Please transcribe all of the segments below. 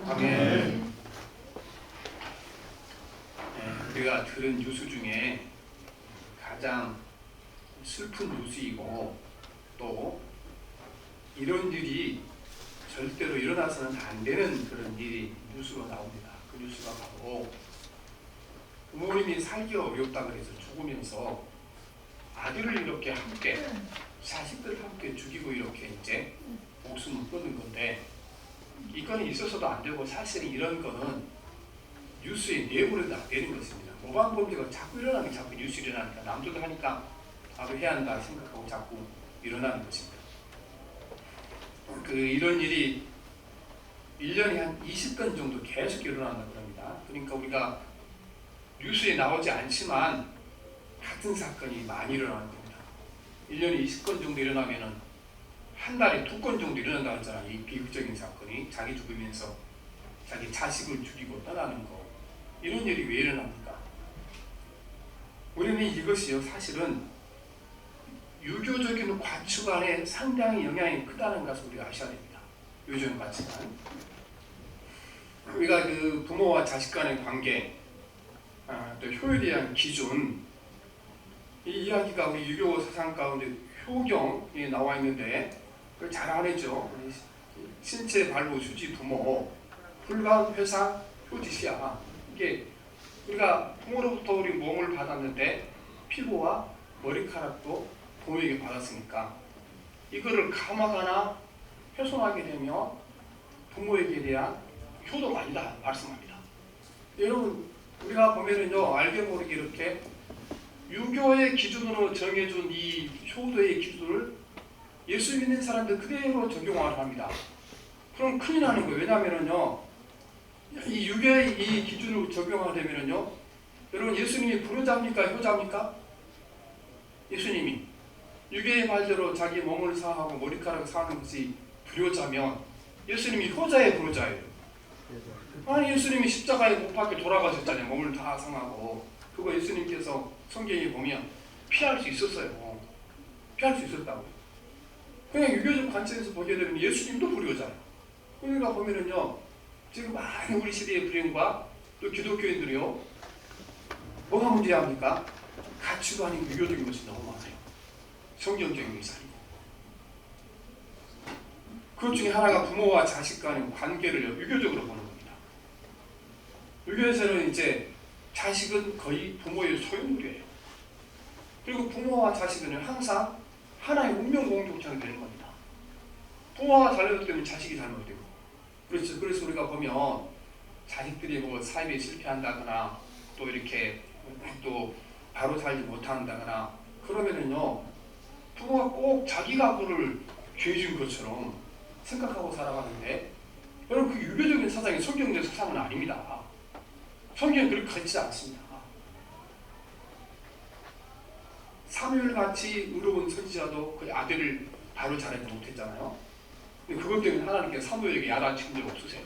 아멘. 우리가 들은 뉴스 중에 가장 슬픈 뉴스이고 또 이런 일이 절대로 일어나서는 안 되는 그런 일이 뉴스로 나옵니다. 그 뉴스가 바로 부모님이 살기가 어렵다 그래서 죽으면서 아들을 이렇게 함께 자식들 함께 죽이고 이렇게 이제 목숨을 끊는 건데, 이 건이 있어서도 안 되고 사실은 이런 거는 뉴스의 내부로 안 되는 것입니다. 모방 범죄가 자꾸 일어나는 게 자꾸 뉴스 일어나니까 남들도 하니까 나도 해야 한다 생각하고 자꾸 일어나는 것입니다. 이런 일이 1년에 한 20건 정도 계속 일어난다고 합니다. 그러니까 우리가 뉴스에 나오지 않지만 같은 사건이 많이 일어나는 겁니다. 1년에 20건 정도 일어나면은 한 달에 2건 정도 일어난다고 했잖아요. 이 비극적인 사건이 자기 죽으면서 자기 자식을 죽이고 떠나는 거, 이런 일이 왜 일어납니까? 우리는 이것이요, 사실은 유교적인 가치관에 상당히 영향이 크다는 것을 우리가 아셔야 됩니다. 유교적 가치관. 우리가 그 부모와 자식 간의 관계, 또 효율에 대한 기준, 이 이야기가 우리 유교 사상 가운데 효경에 나와 있는데 그걸 잘 알았죠. 신체 발부 휴지 부모, 불가운 회상 효지시야. 이게 우리가 부모로부터 우리 몸을 받았는데 피부와 머리카락도 부모에게 받았으니까 이거를 감하거나 훼손하게 되면 부모에게 대한 효도가 아니다 말씀합니다. 여러분, 우리가 보면은요, 알게 모르게 이렇게 유교의 기준으로 정해준 이 효도의 기준을 예수 믿는 사람들 그대로 적용을 합니다. 그럼 큰일 나는 거예요. 왜냐하면은요, 이 유교의 이 기준으로 적용하게 되면은요, 여러분, 예수님이 불효자입니까? 효자입니까? 예수님이 유교의 말대로 자기 몸을 사하고 머리카락을 사는 것이 불효자면 예수님이 효자의 불효자예요. 아니, 예수님이 십자가에 못 박혀 돌아가셨잖아요. 몸을 다 상하고. 그거 예수님께서 성경에 보면 피할 수 있었어요. 피할 수 있었다고요. 그냥 유교적 관점에서 보게 되면 예수님도 불효자예요. 그러니까 보면은요, 지금 많은 우리 시대의 불행과 또 기독교인들이요, 뭐가 문제합니까? 가치관이 유교적인 것이 너무 많아요. 성경적인 것이 아니고. 그것 중에 하나가 부모와 자식 간의 관계를 유교적으로 보는 겁니다. 유교에서는 이제 자식은 거의 부모의 소유물이에요. 그리고 부모와 자식은 항상 하나의 운명 공동체가 되는 겁니다. 부모가 잘못되면 자식이 잘못되고. 그렇죠. 그래서 우리가 보면 자식들이 뭐 삶에 실패한다거나 또 이렇게 또 바로 살지 못한다거나 그러면은요, 부모가 꼭 자기가 그를 죄진 것처럼 생각하고 살아가는데, 여러분, 그 유교적인 사상이 성경의 사상은 아닙니다. 성경은 그렇게 가르치지 않습니다. 사무엘같이 의로운 선지자도 그 아들을 바로 자라지 못했잖아요. 근데 그것 때문에 하나님께서 사무엘에게 야단친 적 없으세요.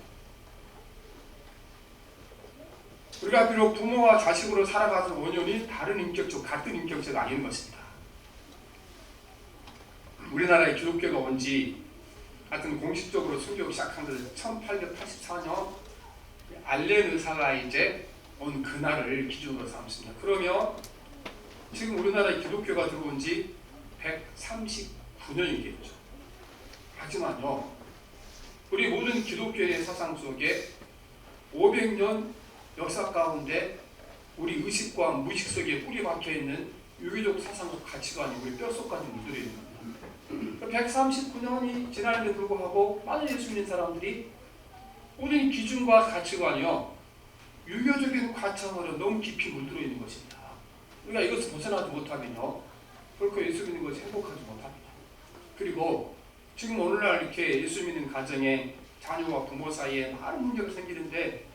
우리가 비록 부모와 자식으로 살아가서 원년이 다른 인격적, 같은 인격체가 아닌 것입니다. 우리나라에 기독교가 온지 하여튼 공식적으로 순교를 시작한 것은 1884년 알렌 의사가 이제 온 그날을 기준으로 삼습니다. 그러면 지금 우리나라에 기독교가 들어온 지 139년이 되죠. 하지만요, 우리 모든 기독교의 사상 속에 500년 역사 가운데 우리 의식과 무의식 속에 뿌리 박혀 있는 유교적 사상과 가치관이 우리 뼛속까지 묻어져 있는 겁니다. 139년이 지나는데 불구하고 많은 예수 믿는 사람들이 모든 기준과 가치관이요, 유교적인 가치관으로 너무 깊이 물들어 있는 것입니다. 우리가 이것을 벗어나지 못하면요, 결코 예수 믿는 것이 행복하지 못합니다. 그리고 지금 오늘날 이렇게 예수 믿는 가정에 자녀와 부모 사이에 많은 문제가 생기는데,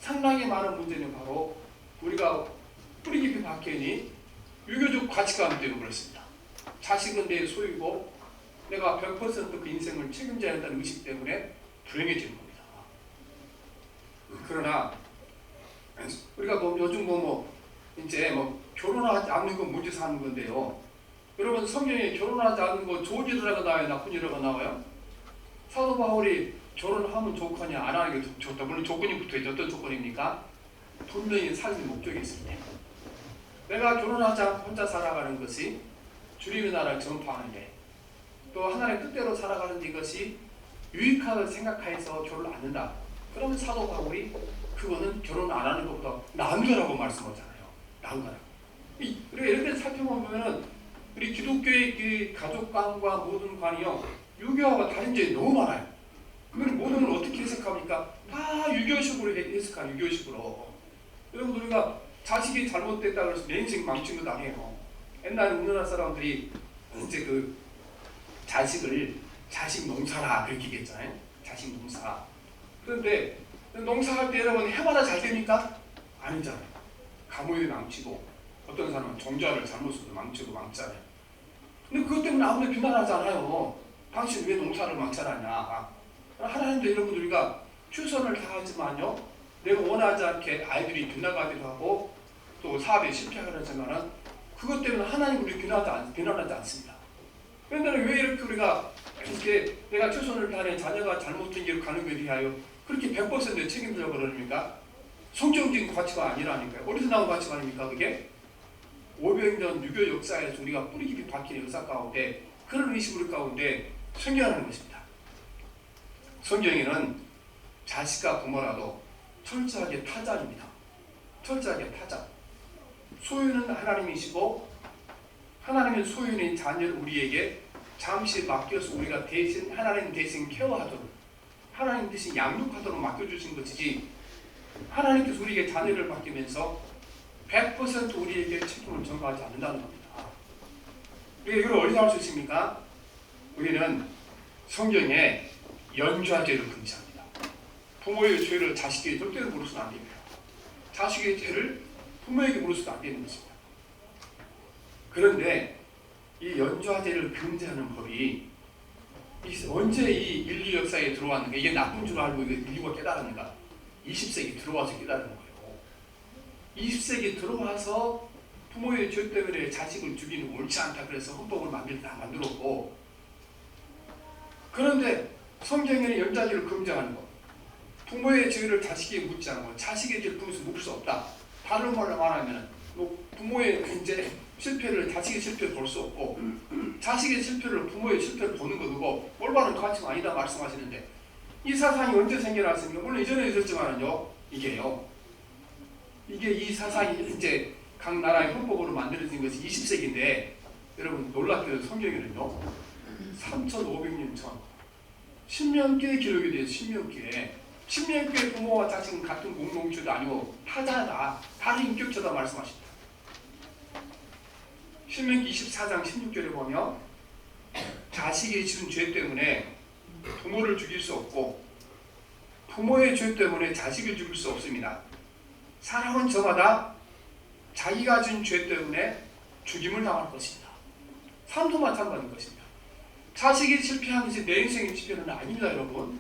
상당히 많은 문제는 바로 우리가 뿌리 깊이 박혀있는 유교적 가치관 때문에 그렇습니다. 자식은 내 소유고 내가 100% 그 인생을 책임져야 한다는 의식 때문에 불행해지는 겁니다. 그러나 우리가 요즘 이제 결혼하지 않는 건 문제 사는 건데요. 여러분, 성경에 결혼하지 않는 거 좋은 일이라고 나와요, 나쁜 일이라고 나와요? 사도 바울이 결혼하면 좋거냐 안 하는 게 좋다. 물론 조건이 붙어있죠. 어떤 조건입니까? 분명히 삶의 목적이 있을 때. 내가 결혼하자 혼자 살아가는 것이 주님의 나라를 전파하는 게, 또 하나님의 뜻대로 살아가는 이것이 유익하다고 생각해서 결혼을 안 한다. 그러면 사도 바울이 그거는 결혼 안 하는 것보다 나은 거라고 말씀하잖아요. 나은 거라고. 우리가 이렇게 살펴보면은 우리 기독교의 그 가족관과 모든 관이요, 유교와 다른 점이 너무 많아요. 그걸 모든 걸 어떻게 해석합니까? 다 유교식으로 해석하는 유교식으로. 여러분, 우리가 자식이 잘못됐다고 해서 내 인생 망친 것도 아니에요. 옛날에 우리나라 사람들이 이제 그 자식을 자식 농사라 그렇게 얘기했잖아요. 자식 농사. 그런데 농사할 때 여러분 해마다 잘 됩니까? 아니잖아요. 가뭄이 망치고, 어떤 사람은 종자를 잘못 써서 망치고 망치잖아요. 근데 그것 때문에 아무도 비난하잖아요. 당신 왜 농사를 망쳐놨냐. 하나님도 여러분, 우리가 최선을 다하지만요, 내가 원하지 않게 아이들이 빗나가기도 하고 또 사업에 실패하지만은 그것 때문에 하나님 우리 비난하지 않습니다. 그런데 왜 이렇게 우리가 이렇게 내가 최선을 다해 자녀가 잘못된 길을 가는 것에 대하여 그렇게 100% 책임지려고 그러십니까? 성경적인 가치가 아니라니까요. 어디서 나온 가치관입니까 그게? 500년 유교 역사에서 우리가 뿌리 깊이 박힌 역사 가운데 그런 의식 우리 가운데 생겨나는 것입니다. 성경에는 자식과 부모라도 철저하게 타자입니다. 철저하게 타자. 소유는 하나님이시고 하나님의 소유인 자녀를 우리에게 잠시 맡겨서 우리가 대신 하나님 대신 케어하도록, 하나님 대신 양육하도록 맡겨주신 것이지, 하나님께서 우리에게 자녀를 맡기면서 100% 우리에게 책임을 전가하지 않는다는 겁니다. 우리가 이걸 어디서 할 수 있습니까? 우리는 성경에 연좌죄를 금지합니다. 부모의 죄를 자식에게 절대로 물어서는 안 됩니다. 자식의 죄를 부모에게 물어서도 안 되는 것입니다. 그런데 이 연좌죄를 금지하는 법이 언제 이 인류 역사에 들어왔는가? 이게 나쁜 줄 알고 인류가 깨달았는가? 20세기 들어와서 깨달은 거예요. 20세기 들어와서 부모의 죄 때문에 자식을 죽이는 옳지 않다 그래서 헌법을 만들었고, 그런데 성경에는 연좌죄를 금지하는 것, 부모의 죄를 자식에게 묻지 않고 자식의 죄를 부모에게 묻을 수 없다. 다른 말로 말하면 부모의 이제 실패를 자식의 실패를 볼 수 없고, 자식의 실패를 부모의 실패를 보는 것이고 올바른 가치가 아니다 말씀하시는데, 이 사상이 언제 생겨났습니까? 물론 이전에 있었지만은요, 이게 이 사상이 이제 각 나라의 헌법으로 만들어진 것이 20세기인데, 여러분 놀랍게도 성경에는요 3,500년 전 신명기에 기록이 돼요. 신명기에 부모와 자식은 같은 공동체도 아니고 타자다, 다른 인격체다 말씀하십니다. 신명기 24장 16절에 보면 자식이 지은 죄 때문에 부모를 죽일 수 없고 부모의 죄 때문에 자식을 죽일 수 없습니다. 사람은 저마다 자기가 지은 죄 때문에 죽임을 당할 것입니다. 삶도 마찬가지인 것입니다. 자식이 실패한 것이 내 인생의 실패는 아닙니다, 여러분.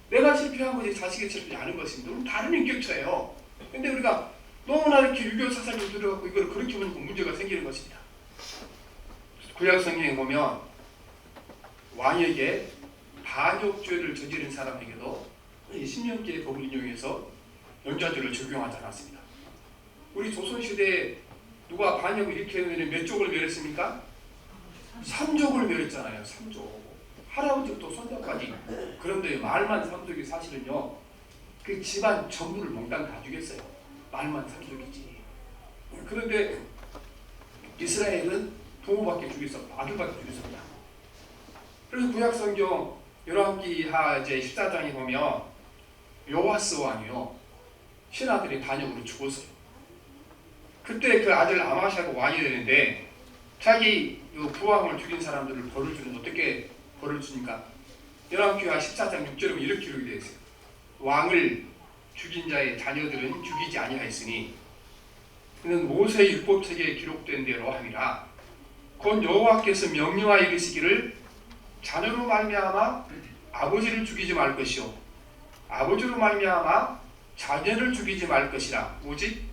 내가 실패한 것이 자식이 실패하지 않은 것입니다. 다른 인격체예요. 근데 우리가 너무나 이렇게 유교 사상이 들어가고 이걸 그렇게 보니까 문제가 생기는 것입니다. 구약 성경에 보면 왕에게 반역죄를 저지른 사람에게도 이 신명기의 법을 인용해서 연좌죄를 적용하지 않았습니다. 우리 조선시대에 누가 반역을 일으키면 몇 족을 멸했습니까? 3족을 멸했잖아요. 3족. 할아버지부터 손자까지. 그런데 말만 3족이 사실은요, 그 집안 전부를 몽땅 다 죽였어요. 말만 3족이지. 그런데 이스라엘은 부모밖에 죽였었다. 아들밖에 죽였었다. 그래서 구약성경 열왕기하 이제 14장에 보면 요아스 왕이요, 신하들이 반역으로 죽었어요. 그때 그 아들 아마샤가 왕이 되는데 자기 부왕을 죽인 사람들을 벌을 주는, 어떻게 벌을 주니까 열왕기하 14장 6절에 이렇게 기록이 되어 있어요. 왕을 죽인 자의 자녀들은 죽이지 아니하였으니 그는 모세의 율법책에 기록된 대로 함이라. 곧 여호와께서 명령하여 이르시기를 자녀로 말미암아 아버지를 죽이지 말 것이요 아버지로 말미암아 자녀를 죽이지 말 것이라. 오직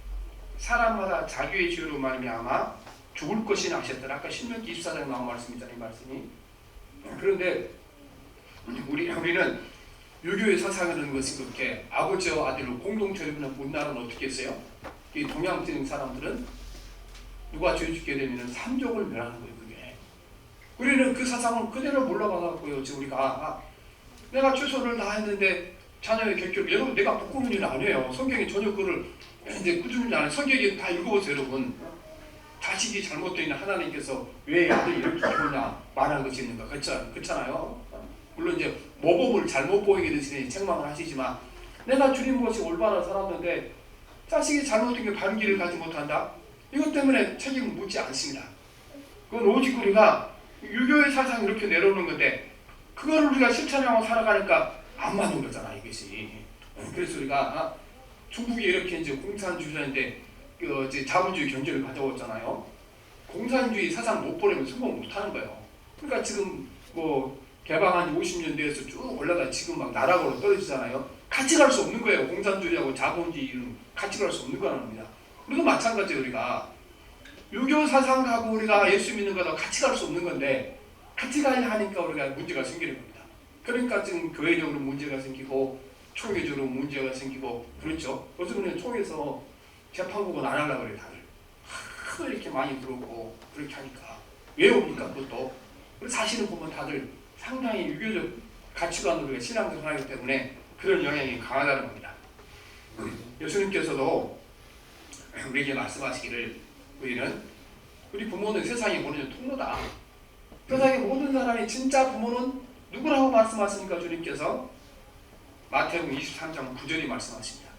사람마다 자기의 죄로 말미암아 죽을 것이나 하셨더라. 아까 신명기 24장에 나온 말씀이잖아요, 이 말씀이. 그런데 우리는 유교의 사상이라는 것이 그렇게 아버지와 아들을 공동체로 본 나라는 어떻게 했어요? 이 동양적인 사람들은 누가 죄 짓게 되면 삼족을 멸하는 거예요. 그게. 우리는 그 사상을 그대로 몰라가고요. 지금 우리가 내가 최선을 다했는데 자녀의 객교를 여러분 내가 부끄러운 일은 아니에요. 성경이 전혀 그를 이제 꾸준히 안 해요. 성경이 다 읽어보세요, 여러분. 자식이 잘못되어 있는 하나님께서 왜 아들 이렇게 키우냐 말하는 것이 있는가? 그렇잖아요. 물론 이제 모범을 잘못 보이게 되시니 책망을 하시지만 내가 주님 것이 올바른 살았는데 자식이 잘못된 게 바른 길을 가지 못한다? 이것 때문에 책임을 묻지 않습니다. 그건 오직 우리가 유교의 사상이 이렇게 내려오는 건데 그걸 우리가 실천하고 살아가니까 안 맞는 거잖아, 이것이. 그래서 우리가 중국이 이렇게 이제 공산주의자인데 이제 자본주의 경제를 가져왔잖아요. 공산주의 사상 못 버리면 성공 못 하는 거예요. 그러니까 지금 뭐 개방한 50년대에서 쭉 올라가 지금 막 나락으로 떨어지잖아요. 같이 갈 수 없는 거예요. 공산주의하고 자본주의는 같이 갈 수 없는 거랍니다. 우리도 마찬가지예요. 우리가 유교 사상하고 우리가 예수 믿는 거하고 같이 갈 수 없는 건데 같이 가야 하니까 우리가 문제가 생기는 겁니다. 그러니까 지금 교회적으로 문제가 생기고 총회적으로 문제가 생기고 그렇죠. 그래서 우리는 총회에서 재판국은 안 하려고 그래요. 다들 하도 이렇게 많이 들어오고 그렇게 하니까 왜 옵니까? 그것도 사실은 보면 다들 상당히 유교적 가치관으로 신앙생활을 하기 때문에 그런 영향이 강하다는 겁니다. 예수님께서도 우리에게 말씀하시기를 우리 부모는 세상이 보내는 통로다. 세상의 모든 사람이 진짜 부모는 누구라고 말씀하십니까? 주님께서 마태복음 23장 9절이 말씀하십니다.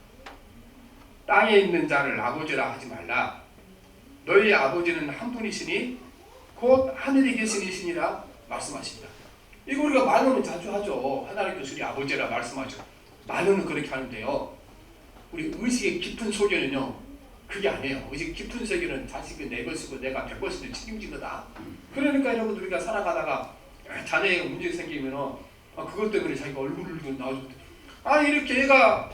땅에 있는 자를 아버지라 하지 말라. 너희 아버지는 한 분이시니 곧 하늘에 계신 이시니라 말씀하십니다. 이거 우리가 말로는 자주 하죠. 하나님께서 우리 아버지라 말씀하죠. 말로는 그렇게 하는데요. 우리 의식의 깊은 소견은요. 그게 아니에요. 의식 깊은 세계는 자식이 내 것이고 내가 100% 책임진 거다. 그러니까 여러분 우리가 살아가다가 자녀에게 문제 생기면 그것 때문에 자기가 얼굴을 나오죠. 이렇게 얘가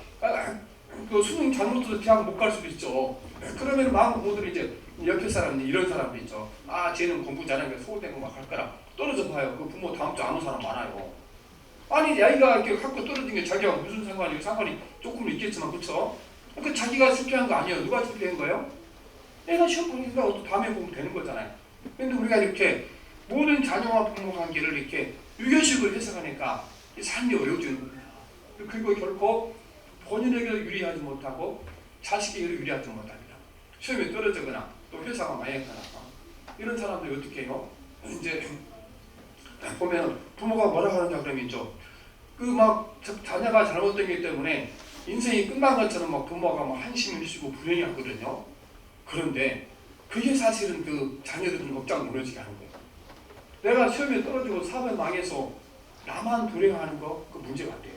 그 수능 잘못해서 대학 못 갈 수도 있죠. 그러면 마음 모두는 이제 옆에 사람들 이런 사람도 있죠. 쟤는 공부 잘하니까 서울대 막 갈 거라 떨어져 봐요. 그 부모 다음 주 안 온 사람 많아요. 아이가 이렇게 학교 떨어진 게 자기가 무슨 상관이 조금 있겠지만 그렇죠. 그 자기가 실패한 거 아니에요. 누가 실패한 거예요? 애가 시험 보니까 또 다음에 보면 되는 거잖아요. 근데 우리가 이렇게 모든 자녀와 부모 관계를 이렇게 유교식으로 해석하니까 삶이 어려워지는 겁니다. 그리고 결코 본인에게 유리하지 못하고 자식에게 유리하지 못합니다. 시험에 떨어지거나 또 회사가 망했거나 이런 사람들이 어떻게 해요? 이제 보면 부모가 뭐라 하느냐 그러면 있죠. 그 막 자녀가 잘못된 게 때문에 인생이 끝난 것처럼 막 부모가 막 한심을 쉬고 불행해하거든요. 그런데 그게 사실은 그 자녀들은 걱정 무너지게 하는 거예요. 내가 시험에 떨어지고 사업에 망해서 나만 불행하는 거 그 문제가 안 돼요.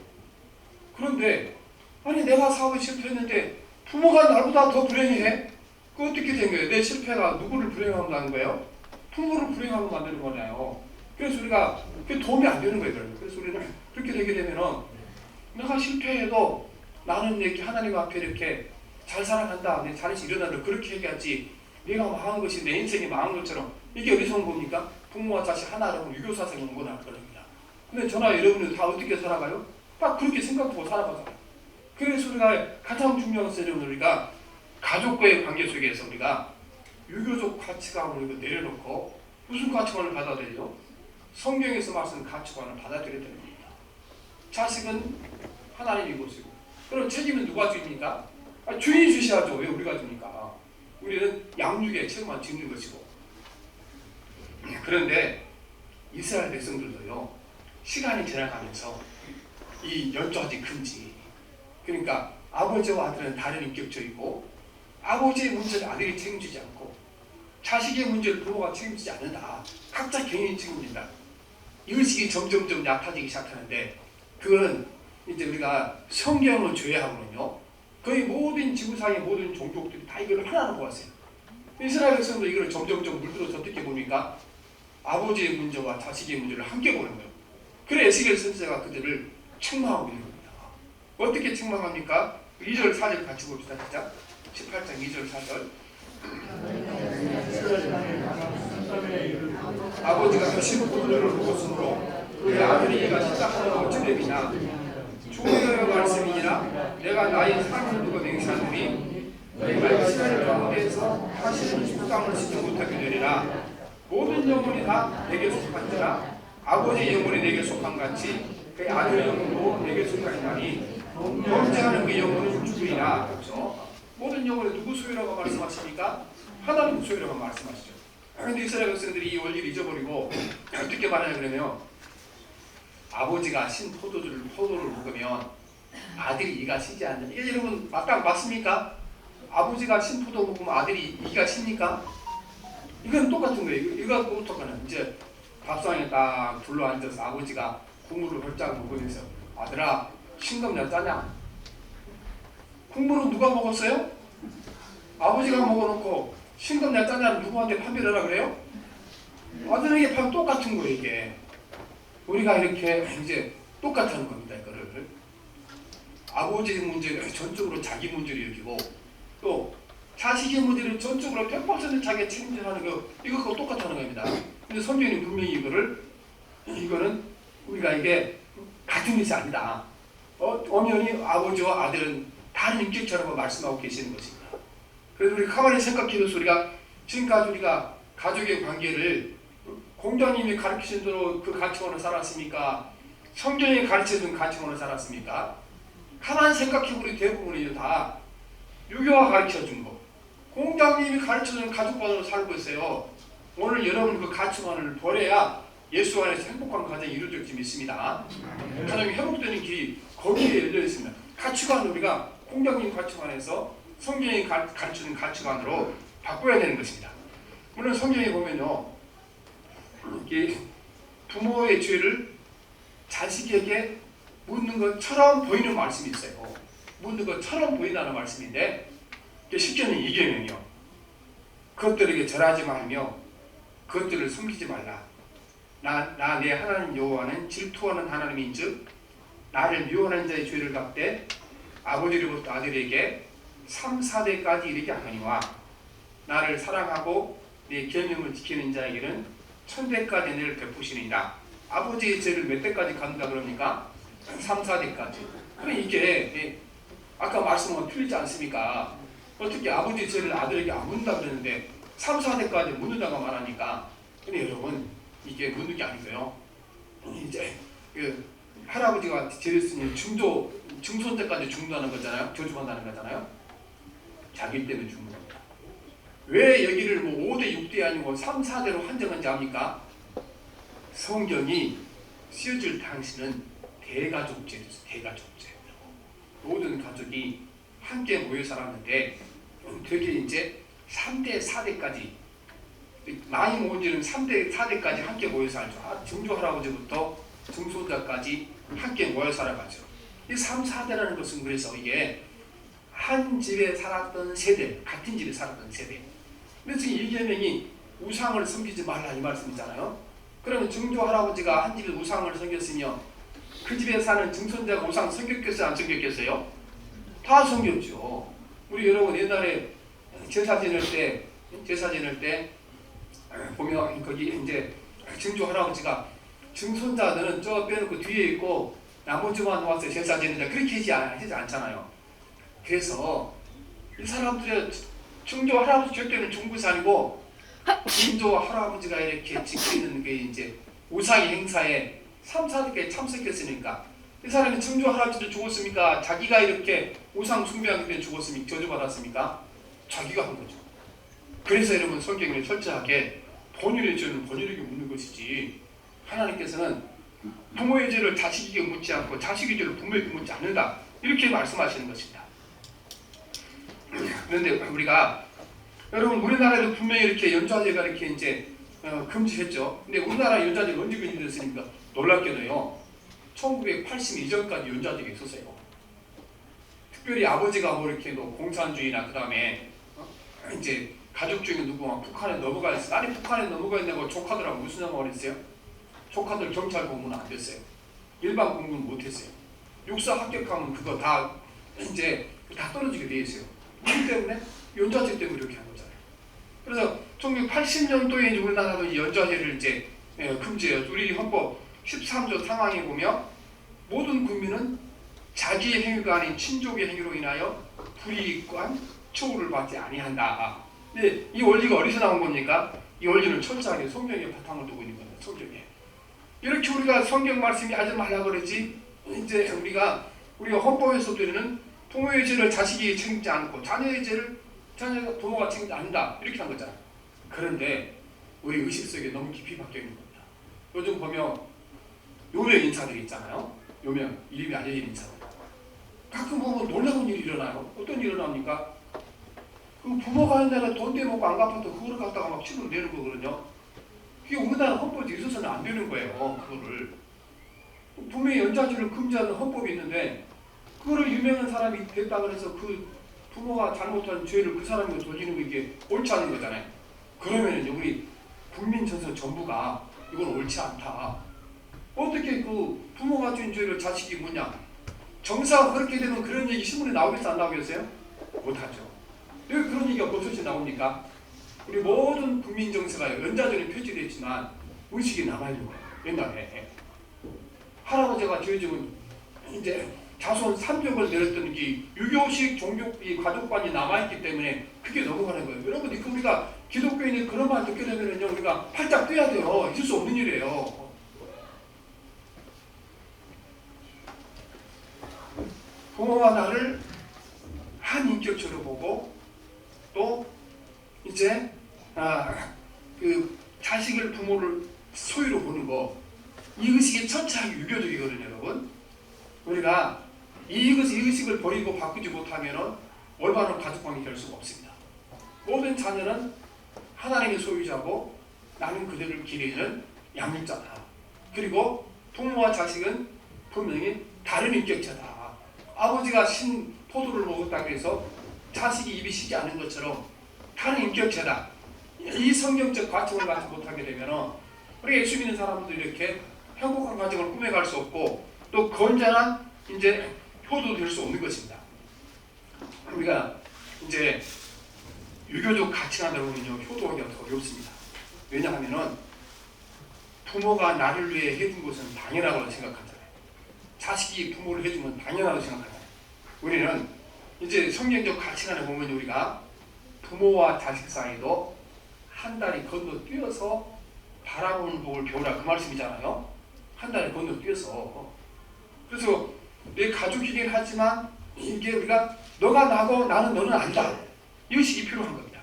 그런데 내가 사업에 실패했는데 부모가 나보다 더 불행해? 그 어떻게 된 거예요? 내 실패가 누구를 불행하게 하는 거예요? 부모를 불행하게 만드는 거잖아요. 그래서 우리가 그게 도움이 안 되는 거예요. 그래서 우리는 그렇게 되게 되면은 내가 실패해도 나는 이렇게 하나님 앞에 이렇게 잘 살아간다. 내 자리에서 일어나려 그렇게 얘기하지. 내가 망한 것이 내 인생이 망한 것처럼 이게 어디서 온 겁니까? 부모와 자식 하나라고 유교 사상이 온 거나 그럽니다. 근데 저나 여러분은 다 어떻게 살아가요? 딱 그렇게 생각하고 살아가잖아요. 그래서 우리가 가장 중요한 것은 우리가 가족과의 관계 속에서 우리가 유교적 가치관을 내려놓고 무슨 가치관을 받아들여요? 성경에서 말씀하는 가치관을 받아들여야 되는 겁니다. 자식은 하나님이 것이고 그럼 책임은 누가 집니까? 주인이 주셔야죠. 왜 우리가 집니까? 우리는 양육의 책임만 짓는 것이고. 그런데 이스라엘 백성들도요. 시간이 지나가면서 이 연좌지 금지. 그러니까 아버지와 아들은 다른 인격적이고 아버지의 문제를 아들이 책임지지 않고 자식의 문제를 부모가 책임지지 않는다. 각자 개인이 책임진다. 이 의식이 점점점 약해지기 시작하는데 그건 이제 우리가 성경을 조회하면요. 거의 모든 지구상의 모든 종족들이 다 이걸 하나로 보았어요. 이스라엘 백성도 이걸 점점점 물들어서 어떻게 보니까 아버지의 문제와 자식의 문제를 함께 보는 거예요. 그래 에스겔 선지자가 그들을 책망하고 있는 겁니다. 어떻게 책망합니까? 2절 4절 같이 봅시다. 진짜 18장 2절 4절 아버지가 그 15분을 먹었으므로 그 아들이 이가 시작하는 어찌됨이냐 주의 말씀이니라 내가 나의 삶을 두고 맹세하노니 너희가 이스라엘 가운데에서 다시는 죽상을 지지 못하게 되리라. 모든 영혼이 다 내게 속한지라 아버지의 영혼이 내게 속한 같이 그의 아들의 영혼도 내게 속하리니 범죄하는 그 영혼은 죽으리라. 그렇죠? 모든 영혼이 누구 소유라고 말씀하십니까? 하나님 소유라고 말씀하시죠. 그런데 이스라엘 백성들이 이 원리를 잊어버리고 어떻게 말하냐 그러면 아버지가 신 포도를 먹으면 아들이 이가 시지 않는. 이게 여러분 맞습니까? 아버지가 신 포도 먹으면 아들이 이가 십니까? 이건 똑같은 거예요. 이거 어떡하나. 이제 밥상에 딱 둘러 앉아서 아버지가 국물을 헐짝 먹으면서 아들아 신금 몇 짜냐? 국물은 누가 먹었어요? 아버지가 먹어놓고 신금 몇 짜냐는 누구한테 판별을 하라 그래요? 아들에게 판 똑같은 거예요. 이게 우리가 이렇게 이제 똑같다는 겁니다. 이거를 아버지의 문제를 전적으로 자기 문제로 여기고 또 자식의 문제를 전적으로 100% 자기가 책임져하는 거 이거 똑같다는 겁니다. 근데 성경이 분명히 이거는 우리가 이게 같은 것이 아니다. 엄연히 아버지와 아들은 다른 인격체라고 말씀하고 계시는 것입니다. 그래서 우리 가만히 생각해서 우리가 지금까지 우리가 가족의 관계를 공자님이 가르치신 대로 그 가치관을 살았습니까? 성경이 가르쳐준 가치관을 살았습니까? 가만히 생각해보니 대부분이 다 유교가 가르쳐준 거, 공자님이 가르쳐준 가족관으로 살고 있어요. 오늘 여러분 그 가치관을 버려야 예수 안에서 행복한 가정이 이루어질 수 있습니다. 가정이 회복되는 길이 거기에 열려 있습니다. 가치관을 우리가 공자님 가치관에서 성경이 가르치는 가치관으로 바꿔야 되는 것입니다. 물론 성경에 보면요, 이게 부모의 죄를 자식에게 묻는 것처럼 보이는 말씀이 있어요. 묻는 것처럼 보인다는 말씀인데 십계는 이계명이요. 그것들에게 절하지 말며 그것들을 숨기지 말라. 나 내 하나님 여호와는 질투하는 하나님인즉 나를 미워하는 자의 죄를 갚되 아버지로부터 아들에게 3, 4대까지 이르게 하거니와 나를 사랑하고 내 계명을 지키는 자에게는 1000대까지 은혜를 베푸시니라. 아버지의 죄를 몇 대까지 갚는다 그럽니까? 3, 4대까지. 그럼 이게 아까 말씀은 틀리지 않습니까? 어떻게 아버지의 죄를 아들에게 안 묻는다 그러는데 3, 4대까지 묻는다고 말하니까. 근데 여러분 이게 묻는 게 아니고요. 이제 그 할아버지가 죄를 쓰니 중손자까지 죽는다는 거잖아요. 저주한다는 거잖아요. 자기 때문에 죽는 겁니다. 왜 여기를 뭐 5대, 6대 아니고 3, 4대로 한정한지 압니까? 성경이 쓰여질 당시는 대가족제였어요. 대가족제. 모든 가족이 함께 모여 살았는데 되게 이제 3대, 4대까지 많이 모은 지는 3대, 4대까지 함께 모여 살죠. 증조 할아버지부터 증손자까지 함께 모여 살아가죠. 이 3, 4대라는 것은 그래서 이게 한 집에 살았던 세대, 같은 집에 살았던 세대. 근데 지금 이 계명이 우상을 섬기지 말라 이 말씀이잖아요. 그러면 증조 할아버지가 한 집에 우상을 섬겼으며 그 집에 사는 증손자가 우상 섬겼겠어요? 안 섬겼겠어요? 다 섬겼죠. 우리 여러분 옛날에 제사 지낼 때 보면 거기 이제 증조 할아버지가 증손자들은 저 빼놓고 뒤에 있고 나머지만 와서 제사 지내자 그렇게 하지 않잖아요. 그래서 이 사람들의 증조 할아버지 절대는 중국이 아니고 증조 할아버지가 이렇게 지키는 게 이제 우상의 행사에 3, 4대까지 참석했으니까 이 사람이 증조 할아버지도 죽었습니까? 자기가 이렇게 우상 숭배하기 때문에 죽었습니까? 저주받았습니까? 자기가 한 거죠. 그래서 여러분 성경에 철저하게 본인의 죄는 본인에게 묻는 것이지 하나님께서는 부모의 죄를 자식에게 묻지 않고 자식의 죄를 부모에게 묻지 않는다 이렇게 말씀하시는 것입니다. 그런데 우리가 여러분 우리나라에도 분명히 이렇게 연좌제가 이렇게 이제 금지했죠. 근데 우리나라 연좌제가 언제 금지됐습니까? 놀랍게도요 1980 이전까지 연좌제가 있었어요. 특별히 아버지가 뭐 이렇게 공산주의나 그 다음에 이제 가족 중에 누구가 북한에 넘어가 있어. 아니 북한에 넘어가 있냐고 조카들하고 무슨 상관을 했어요? 조카들 경찰 공무는 안 됐어요. 일반 공무는 못 했어요. 육사 합격하면 그거 다 이제 다 떨어지게 돼 있어요. 이기 때문에 연좌제 때문에 이렇게 한 거잖아요. 그래서 1980년도에 이제 우리나라도 이 연좌제를 이제 금지해요. 우리 헌법 13조 상황에 보면 모든 국민은 자기의 행위가 아닌 친족의 행위로 인하여 불이익한 처우를 받지 아니한다. 근데 이 원리가 어디서 나온 겁니까? 이 원리는 철저하게 성경에 바탕을 두고 있는 겁니다. 성경에. 이렇게 우리가 성경 말씀이 하지 말라 그러지, 이제 우리가 헌법에서 드리는 부모의 죄를 자식이 책임지 않고 자녀의 죄를 부모가 책임지 않는다, 이렇게 한 거잖아요. 그런데 우리 의식 속에 너무 깊이 박혀 있는 겁니다. 요즘 보면 요명 인사들이 있잖아요. 요명, 이름이 알려진 인사들. 가끔 보면 놀라운 일이 일어나요. 어떤 일이 일어납니까? 그 부모가 옛날에 돈 떼먹고 안 갚아도 그거를 갖다가 막 치고 내는 거거든요. 그게 우리나라 헌법에 있어서는 안 되는 거예요. 그거를. 부모의 연좌제를 금지하는 헌법이 있는데 그거를 유명한 사람이 됐다 그래서 그 부모가 잘못한 죄를 그 사람에게 돌리는 게 이게 옳지 않은 거잖아요. 그러면 우리 국민 전체 전부가 이건 옳지 않다. 어떻게 그 부모가 준 죄를 자식이 뭐냐? 정사가 그렇게 되면 그런 얘기 신문에 나오겠어요? 안 나오겠어요? 못하죠. 왜 그런 얘기가 버섯이 나옵니까? 우리 모든 국민 정서가 연좌제는 표시됐지만 의식이 남아있는 거예요. 옛날에 할아버지가 지어주면 이제 자손 3족을 내렸던 이 유교식 종교 이 가족관이 남아있기 때문에 그게 넘어가는 거예요. 여러분, 우리가 기독교인이 그런 말 듣게 되면요, 우리가 팔짝 뛰어야 돼요. 있을 수 없는 일이에요. 부모가 나를 한 인격체로 보고 또 이제 그 자식을 부모를 소유로 보는 거, 이 의식이 철저하게 유교적이거든요, 여러분. 우리가 이 의식을 버리고 바꾸지 못하면 올바른 가족관계 될 수가 없습니다. 모든 자녀는 하나님의 소유자고 나는 그들을 기르는 양육자다. 그리고 부모와 자식은 분명히 다른 인격체다. 아버지가 신 포도를 먹었다고 해서 자식이 입이 쉬지 않은 것처럼 다른 인격체다. 이 성경적 가치를 갖지 못하게 되면 우리 예수 믿는 사람들도 이렇게 행복한 가정을 꾸며갈 수 없고 또 건전한 이제 효도 될 수 없는 것입니다. 우리가 이제 유교적 가치관으로 보면요, 효도하기가 더 어렵습니다. 왜냐하면은 부모가 나를 위해 해준 것은 당연하다고 생각하잖아요. 자식이 부모를 해주면 당연하다고 생각하잖아요. 우리는 이제 성경적 가치관을 보면 우리가 부모와 자식 사이도 한 다리 건너뛰어서 바라보는 법을 배우라, 그 말씀이잖아요. 한 다리 건너뛰어서. 그래서 내 가족이긴 하지만 이게 우리가 너가 나고 나는 너는 아니다, 이 의식이 필요한 겁니다.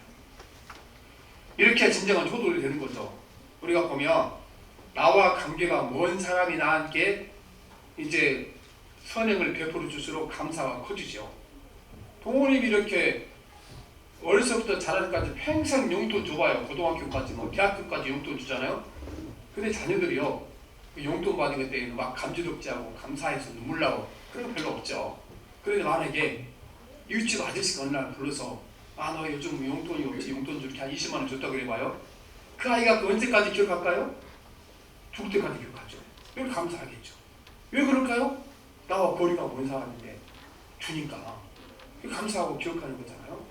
이렇게 진정한 효도가 되는 거죠. 우리가 보면 나와 관계가 먼 사람이 나에게 이제 선행을 베풀어 줄수록 감사가 커지죠. 부모님이 이렇게 어려서부터 자랄 때까지 평생 용돈 줘봐요. 고등학교까지 대학교까지 용돈 주잖아요. 근데 자녀들이요, 그 용돈 받은 것 때문에 막 감지덕지하고 감사해서 눈물 나고 그런 거 별로 없죠. 그런데 만약에 이웃집 아저씨가 어느 날 불러서 너 요즘 용돈이 없지, 용돈 좀 이렇게 한 20만 원 줬다고 그래봐요. 그 아이가 언제까지 기억할까요? 죽을 때까지 기억하죠. 왜 감사하겠죠. 왜 그럴까요? 나와 거리가 먼 사람인데 주니까 감사하고 기억하는 거잖아요.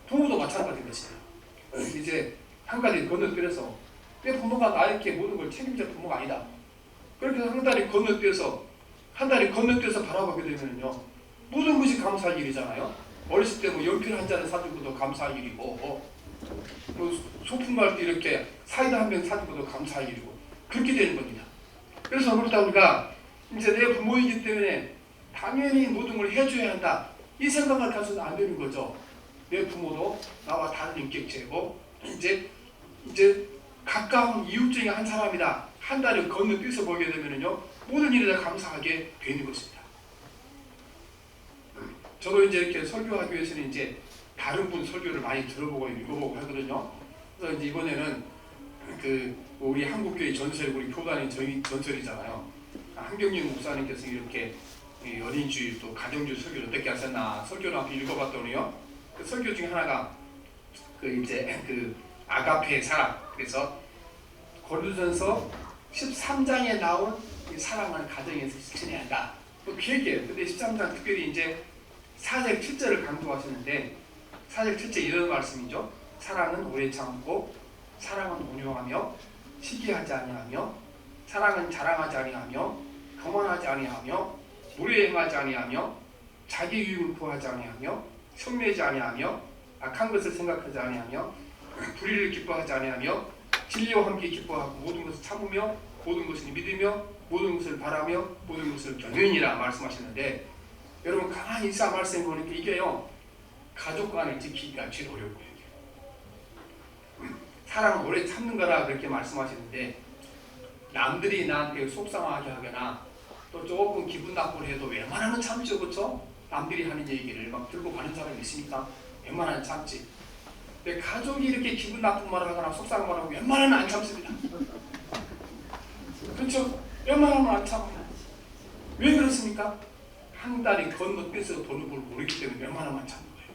부모도 마찬가지인 것이에요. 이제 한 가지 건너뛰어서 내 부모가 나에게 모든 걸 책임질 부모가 아니다. 그렇게 해서 한 다리 건너뛰어서 바라보게 되면요, 모든 것이 감사할 일이잖아요. 어렸을 때 연필 한 잔을 사주고도 감사할 일이고, 소풍 갈 때 이렇게 사이다 한 병 사주고도 감사할 일이고, 그렇게 되는 겁니다. 그래서 우리가 이제 내 부모이기 때문에 당연히 모든 걸 해줘야 한다, 이 생각을 가서는 안 되는 거죠. 내 부모도 나와 다른 인격체고 이제 가까운 이웃 중에 한 사람이다. 한 달을 건너뛰어서 보게 되면요, 모든 일에 다 감사하게 되는 것입니다. 저도 이제 이렇게 설교하기 위해서는 이제 다른 분 설교를 많이 들어보고 읽어보고 하거든요. 그래서 이제 이번에는 우리 한국교회 전설, 우리 교단의 저희 전설이잖아요. 한경윤 목사님께서 이렇게 어린이주일 또 가정주일 설교를 어떻게 하셨나 설교를 한번 읽어봤더니요, 그 설교 중에 하나가 아가페의 사랑, 그래서 고린도전서 13장에 나온 이 사랑하는 가정에서 실천해야 한다, 그 얘기예요. 근데 13장 특별히 이제 4절 7절을 강조하시는데 4절 7절 이런 말씀이죠. 사랑은 오래 참고, 사랑은 온유하며, 시기하지 아니하며, 사랑은 자랑하지 아니하며, 교만하지 아니하며, 무례 행하지 아니하며 자기 유익을 구하지 아니하며 성내지 아니하며 악한 것을 생각하지 아니하며 불의를 기뻐하지 아니하며 진리와 함께 기뻐하고 모든 것을 참으며 모든 것을 믿으며 모든 것을 바라며 모든 것을 견인이라 말씀하셨는데, 여러분 가만히 있어 말씀해 보니까 이게요 가족 간을 지키기가 제일 어렵고요. 사랑은 오래 참는 거라 그렇게 말씀하시는데, 남들이 나한테 속상하게 하거나 또 조금 기분 나쁘게 해도 웬만하면 참죠, 그렇죠? 남들이 하는 얘기를 막 들고 가는 사람이 있으니까 웬만하면 참지. 근데 가족이 이렇게 기분 나쁜 말을 하거나 속상한 말을 하고 웬만하면 안 참습니다. 그렇죠? 웬만하면 안 참아요. 왜 그렇습니까? 한 달이 건너뛰어서 도는 걸 모르기 때문에 웬만하면 안 참는 거예요.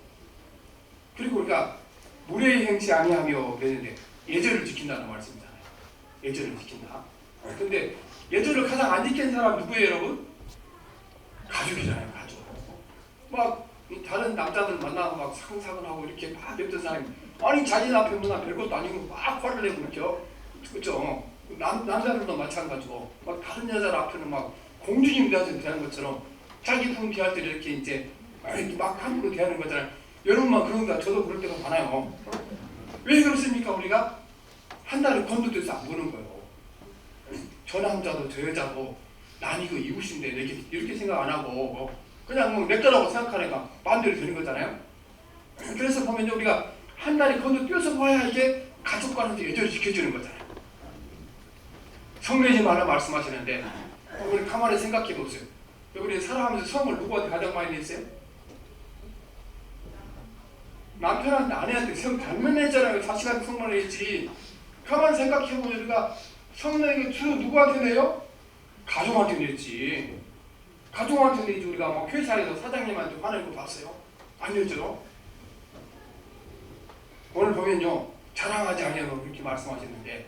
그리고 우리가 무례히 행치 아니하며 그랬는데 예절을 지킨다는 말씀이잖아요. 예절을 지킨다. 근데 예절을 가장 안 지킨 사람 누구예요, 여러분? 가족이잖아요, 가족. 막 다른 남자들 만나고 막 사근사근하고 이렇게 막 냅둔 사람이, 아니 자기 앞에 누나 별것도 아니고 막 화를 내고 그렇죠? 그렇죠? 남자들도 마찬가지고 막 다른 여자 앞에는 막 공주님 대하는 것처럼 자기 부인 대할 때 이렇게 이제 막 함부로 대하는 거잖아요. 여러분만 그런가? 저도 그럴 때가 많아요. 왜 그렇습니까? 우리가 한 달을 건너뛰어서 안 보는 거예요. 저 남자도 저 여자도 난 이거 이웃인데 이렇게 생각 안 하고 그냥 뭐 내 거라고 생각하니까 마음대로 되는 거잖아요. 그래서 보면 우리가 한 달이 건너뛰어서 봐야 이게 가족과는 예절을 지켜주는 거잖아요. 성내지 말라 말씀하시는데, 우리 가만히 생각해 보세요. 우리 살아가면서 성을 누구한테 가장 많이 냈어요? 남편한테, 아내한테 성 잘못 냈잖아요. 자식한테 성만 냈지. 가만히 생각해 보면 우리가 성내는 게 주로 누구한테 내요? 가족한테 냈지. 가족한테 내지. 우리가 막 회사에서 사장님한테 화내고 봤어요? 안 냈죠? 오늘 보면요, 자랑하지 아니하고 그렇게 말씀하셨는데,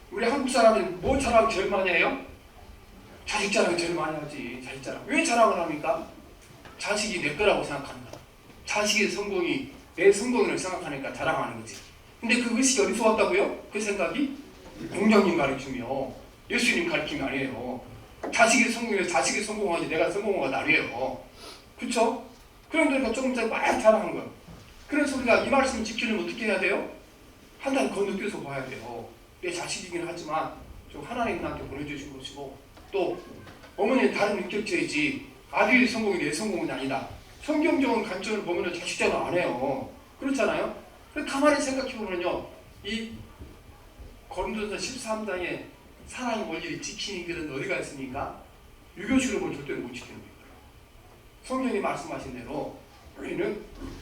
우리 한국 사람이 뭐 자랑 제일 많이 해요? 자식 자랑 제일 많이 하지. 자식 자랑. 왜 자랑을 합니까? 자식이 내 거라고 생각한다. 자식의 성공이 내 성공이라고 생각하니까 자랑하는 거지. 근데 그것이 어디서 왔다고요? 그 생각이 공장님 가르치며 예수님 가르침이 아니에요. 자식이 성공해서 자식이 성공하지 내가 성공한 건 아니에요. 그렇죠? 그러니까 조금 전에 막 자랑한 거예요. 그래서 우리가 이 말씀을 지키려면 어떻게 해야 돼요? 한 달 건너뛰어서 봐야 돼요. 내 자식이긴 하지만 좀 하나님 나한테 보내주신 것이고, 또 어머니는 다른 인격체이지 아들이 성공이 내 성공은 아니다. 성경적인 관점을 보면 자식 자랑 안 해요. 그렇잖아요? 가만히 생각해보면요, 이 고린도서 13장에 사랑의 원리를 지키는 것은 어디가 있습니까? 유교식으로 보면 절대로 못 지키는 거예요. 성경이 말씀하신 대로 우리는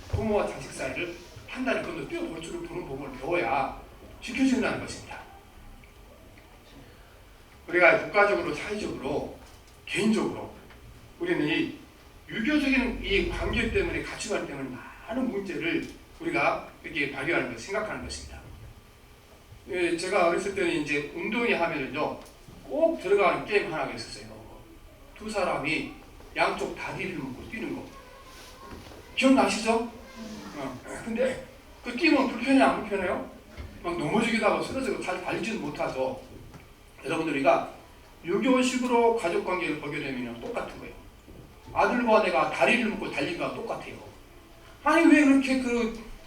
부모와 자식 사이를 한 달에 건너뛰어 볼 줄을 보는 법을 배워야 지켜진다는 것입니다. 우리가 국가적으로, 사회적으로, 개인적으로 우리는 이 유교적인 이 관계 때문에, 가치관 때문에 많은 문제를 우리가 이렇게 발견하는 것, 생각하는 것입니다. 제가 어렸을 때는 이제 운동회 하면은요, 꼭 들어가는 게임 하나가 있었어요. 두 사람이 양쪽 다리를 묶고 뛰는 거. 기억나시죠? 근데 그 뛰면 불편해, 안 불편해요? 막 넘어지기도 하고 쓰러지고 잘 달리지는 못하죠. 여러분들, 우리가 유교식으로 가족관계를 보게 되면 똑같은 거예요. 아들과 내가 다리를 묶고 달린 거랑 똑같아요. 아니 왜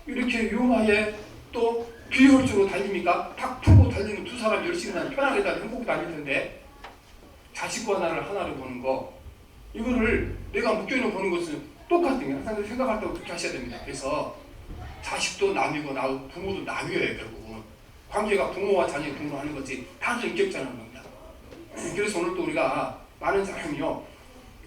이렇게 용하게 또 비효율적으로 달립니까? 탁 풀고 달리는 두 사람 열심히 다니면 편하게 다니고 행복히 다닐 텐데, 자식과 나를 하나로 보는 거, 이거를 내가 묶여있는 보는 것은 똑같은 거예요. 항상 생각할 때 그렇게 하셔야 됩니다. 그래서 자식도 남이고 부모도 남이에요. 결국은 관계가 부모와 자녀의 부모로 하는 거지 단순히 인격자라는 겁니다. 그래서 오늘 또 우리가 많은 사람이요,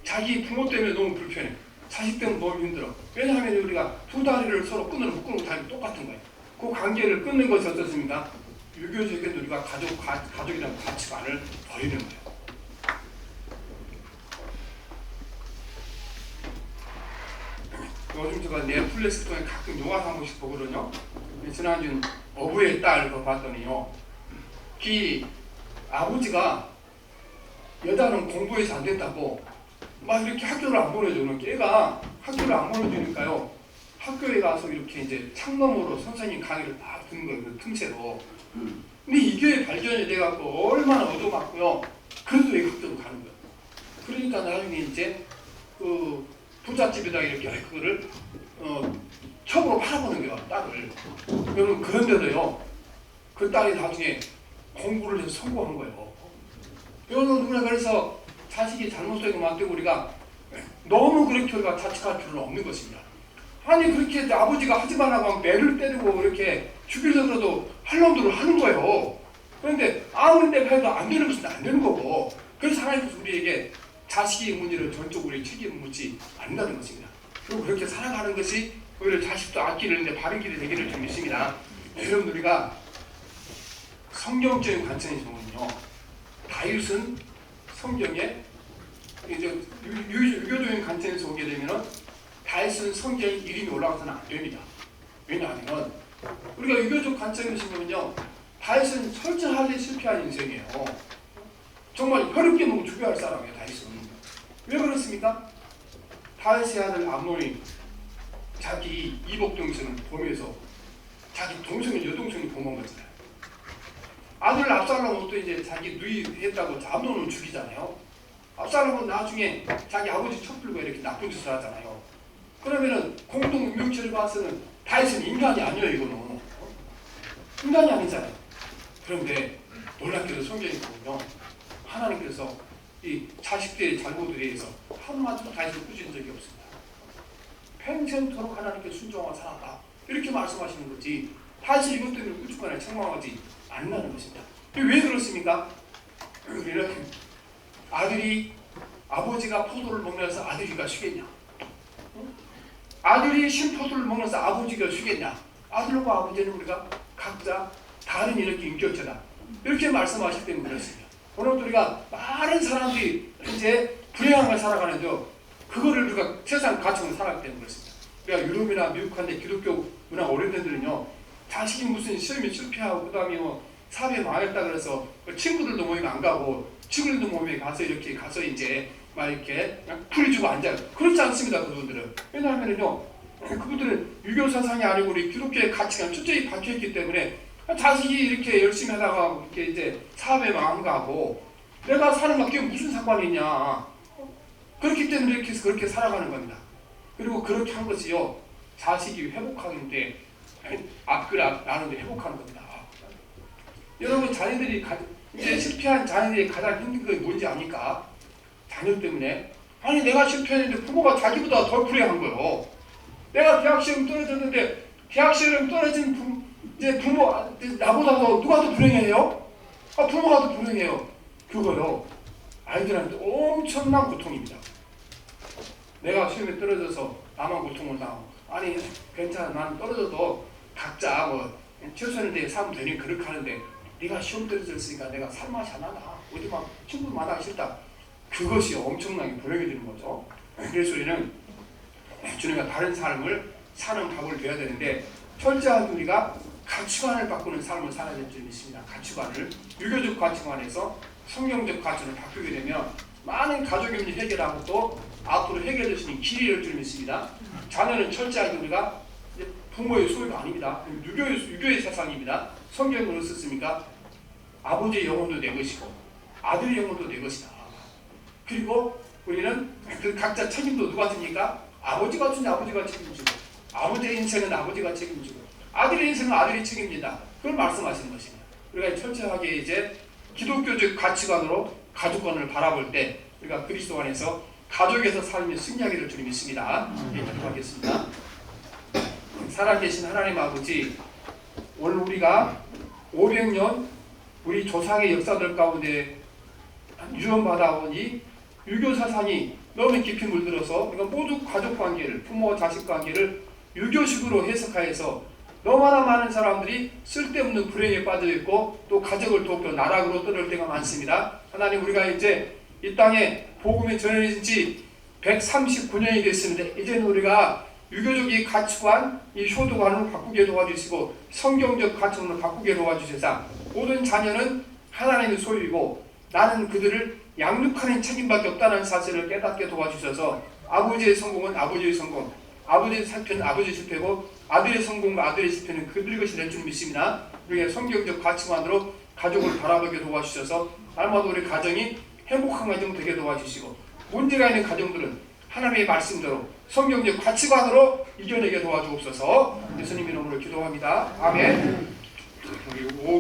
자기 부모 때문에 너무 불편해, 자식 때문에 너무 힘들어. 왜냐하면 우리가 두 다리를 서로 끈으로 묶고 다니면 똑같은 거예요. 그 관계를 끊는 것이 어떻습니까? 유교적인 우리가 가족이라는 가치관을 버리는 거예요. 요즘 제가 넷플릭스 통해 가끔 영화 한 번씩 보거든요. 지난주 어부의 딸 그거 봤더니요, 그 아버지가 여자는 공부해서 안 된다고 막 이렇게 학교를 안 보내줘요. 걔가 학교를 안 보내주니까요, 학교에 가서 이렇게 이제 창너머로 선생님 강의를 막 듣는 거예요. 그 틈새로. 근데 이게 발견이 돼갖고 얼마나 얻어맞고요. 그래도 왜 학교로 가는 거예요. 그러니까 나중에 이제 그 부잣집에다 이렇게 그거를 첩으로 팔아보는 거야, 딸을. 여러분, 그런데도요, 그 딸이 나중에 공부를 해서 성공한 거예요. 여러분, 우리가 그래서 자식이 잘못되고 맞되고 우리가 너무 그렇게 우리가 자책할 필요는 없는 것입니다. 아니, 그렇게 아버지가 하지 말라고 하면 매를 때리고 이렇게 죽이려고도 할 놈들을 하는 거예요. 그런데 아무리 내가 해도 안 되는 것은 안 되는 거고, 그래서 하나님께서 우리에게 자식의 문제를 전적으로 책임을 묻지 않는다는 것입니다. 그리고 그렇게 살아가는 것이 오히려 자식도 아끼는데 바른 길이 되기를 좀 믿습니다. 여러분, 우리가 성경적인 관점에서 보면요, 다윗은 성경에 이제 유교적인 관점에서 보게 되면은 다윗은 성경에 이름이 올라가서는 안 됩니다. 왜냐하면 우리가 유교적 관점에서 보면요, 다윗은 철저하게 실패한 인생이에요. 정말 혈육게 먹고 죽여야 할 사람이에요, 다윗은. 왜 그렇습니까? 다윗의 아들 암논이 자기 이복 동생을 보면서 자기 동생을 여동생이 보면 거잖아요. 아들 압살롬은 또 이제 자기 누이 했다고 암논을 죽이잖아요. 압살롬은 나중에 자기 아버지 첩들과 이렇게 나쁜 짓을 하잖아요. 그러면은 공동 명체를 봐서는 다윗은 인간이 아니에요, 이거는. 인간이 아니잖아요. 그런데 놀랍게도 성경에 보면 하나님께서 이 자식들의 잘못에 대해서 한마디도 다윗을 꾸짖은 적이 없습니다. 평생토록 하나님께 순종하고 살았다, 이렇게 말씀하시는 거지, 다윗이 이것 때문에 꾸짖거나 책망하지 않는다는 것입니다. 왜 그렇습니까? 우리는 아들이 아버지가 포도를 먹면서 아들이가 쉬겠냐? 아들이 신포도를 먹면서 아버지가 쉬겠냐? 아들과 아버지는 우리가 각자 다른 이렇게 인격체다, 이렇게 말씀하실 때문에 그렇습니다. 오늘 우리가 많은 사람들이 이제 불행한 걸 살아가는데요, 그거를 우리가 세상 가치관을 살아가기 때문에 그렇습니다. 우리가 유럽이나 미국 같은 기독교 문화 어린애들은요, 자식이 무슨 시험에 실패하고 그 다음에 사업에 망했다 그래서 친구들도 모임 안 가고 친구들도 모임에 가서 이렇게 가서 이제 막 이렇게 풀이 주고 앉아요. 그렇지 않습니다, 그분들은. 왜냐하면요, 그분들은 유교 사상이 아니고 우리 기독교의 가치가 철저히 박혀있기 때문에 자식이 이렇게 열심히 하다가 이렇게 이제 사업에 망가고 내가 사는 것 그게 무슨 상관이 있냐. 그렇기 때문에 이렇게 해서 그렇게 살아가는 겁니다. 그리고 그렇게 한 것이요, 자식이 회복하는데 앞을 나누는데 회복하는 겁니다. 여러분, 자녀들이 이제 실패한 자녀들이 가장 힘든 건 뭔지 아니까? 자녀 때문에. 아니, 내가 실패했는데 부모가 자기보다 더 불행한 거예요. 내가 대학 시험 떨어졌는데 대학 시험 떨어진 이제 부모 나보다 누가 더 불행해요? 부모가 더 불행해요. 그거요, 아이들한테 엄청난 고통입니다. 내가 시험에 떨어져서 나만 고통을 당하고, 아니 괜찮아, 나는 떨어져도 각자 최선을 다해 살면 되니 그렇게 하는데 네가 시험 떨어졌으니까 내가 살 맛이 안 나다, 어디 막 친구 만나기 싫다, 그것이 엄청나게 불행해지는 거죠. 그래서 우리는 주님과 다른 삶을 사는 답을 배워야 되는데, 철저하게 우리가 가치관을 바꾸는 삶을 살아야 될 줄 믿습니다. 가치관을, 유교적 가치관에서 성경적 가치관을 바꾸게 되면 많은 가족의 문제 해결하고 또 앞으로 해결될 수 있는 길이 될 줄 믿습니다. 자녀는 철저하게 우리가 부모의 소유가 아닙니다. 유교의 사상입니다. 성경은 어떻게 썼습니까? 아버지의 영혼도 내 것이고 아들의 영혼도 내 것이다. 그리고 우리는 그 각자 책임도 누가 집니까? 아버지가 주니 아버지가 책임지고, 아버지의 인생은 아버지가 책임지고, 아들의 인생은 아들이 책임진다, 그걸 말씀하시는 것입니다. 우리가 철저하게 이제 기독교적 가치관으로 가족관을 바라볼 때 우리가 그리스도 안에서 가족에서 삶이 승리하게 될 줄 믿습니다. 기도하겠습니다. 살아계신 하나님 아버지, 오늘 우리가 500년 우리 조상의 역사들 가운데 유언받아온 이 유교 사상이 너무 깊이 물들어서 우리가 모두 가족 관계를, 부모 자식 관계를 유교식으로 해석하여서 너무나 많은 사람들이 쓸데없는 불행에 빠져있고 또 가족을 돕고 나락으로 떠날 때가 많습니다. 하나님, 우리가 이제 이 땅에 복음이 전해진 지 139년이 됐습니다. 이제는 우리가 유교적 이 가치관, 이 효도관을 바꾸게 도와주시고 성경적 가치관을 바꾸게 도와주셔서 모든 자녀는 하나님의 소유이고 나는 그들을 양육하는 책임밖에 없다는 사실을 깨닫게 도와주셔서 아버지의 성공은 아버지의 성공, 아버지의 실패는 아버지의 실패고 아들의 성공과 아들의 실패는 그들의 것이 될 줄 믿습니다. 우리의 성경적 가치관으로 가족을 바라보게 도와주셔서 날마다 우리 가정이 행복한 가정 되게 도와주시고 문제가 있는 가정들은 하나님의 말씀대로 성경적 가치관으로 이겨내게 도와주옵소서. 예수님 이름으로 기도합니다. 아멘. 우리